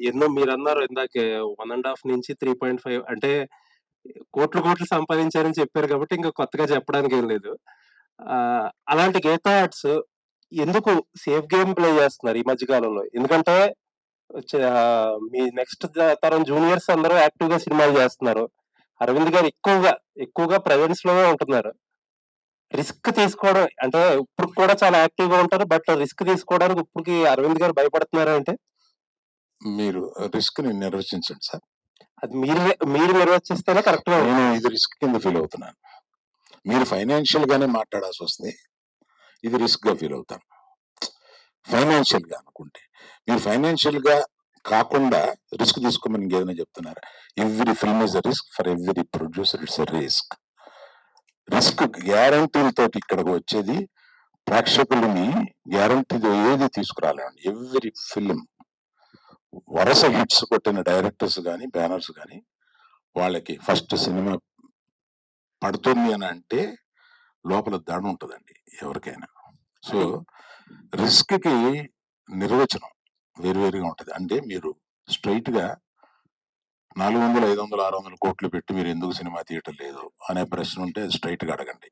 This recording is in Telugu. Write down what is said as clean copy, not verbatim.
ఎన్నో మీరన్నారు ఇందాకే 1½ నుంచి 3.5 అంటే కోట్లు, కోట్లు సంపాదించారని చెప్పారు కాబట్టి ఇంక కొత్తగా చెప్పడానికేం లేదు. అలాంటి 'గీతా ఆర్ట్స్' ఎందుకు సేఫ్ గేమ్ ప్లే చేస్తున్నారు ఈ మధ్య కాలంలో? ఎందుకంటే మీ నెక్స్ట్ తరం జూనియర్స్ అందరూ యాక్టివ్‌గా సినిమాలు చేస్తున్నారు. అరవింద్ గారు ఎక్కువగా ప్రెజెన్స్‌లోనే ఉంటున్నారు. రిస్క్ తీసుకోవడం అంటే ఇప్పటికి కూడా చాలా యాక్టివ్‌గా ఉంటారు. బట్ రిస్క్ తీసుకోవడానికి ఇప్పటికి అరవింద్ గారు భయపడుతున్నారా అంటే? మీరు రిస్క్‌ని నిర్వచించండి సార్. అది మీరు నిర్వచిస్తేనే కరెక్ట్‌గా నేను ఇది రిస్క్ కింద ఫీల్ అవుతున్నాను. మీరు ఫైనాన్షియల్‌గానే మాట్లాడాల్సొస్తే ఇది రిస్క్‌గా ఫీల్ అవుతాను. ఫైనాన్షియల్‌గా అనుకుంటే. మీరు ఫైనాన్షియల్‌గా కాకుండా రిస్క్ తీసుకోమని ఇంకేదైనా చెప్తున్నారా? Every film is a risk for every producer it's a risk. Risk గ్యారంటీలతోటి ఇక్కడికి వచ్చేది ప్రేక్షకులని గ్యారంటీతో ఏది తీసుకురాలేమండి. ఎవ్రీ ఫిల్మ్ వరుస హిట్స్ కొట్టిన డైరెక్టర్స్ కానీ బ్యానర్స్ కానీ వాళ్ళకి ఫస్ట్ సినిమా పడుతుంది అని అంటే లోపల దడ ఉంటుందండి ఎవరికైనా. సో రిస్క్కి నిర్వచనం వేరువేరుగా ఉంటుంది. అంటే మీరు స్ట్రైట్గా 400, 500, 600 కోట్లు పెట్టి మీరు ఎందుకు సినిమా తీయటం లేదు అనే ప్రశ్న ఉంటే స్ట్రైట్గా అడగండి.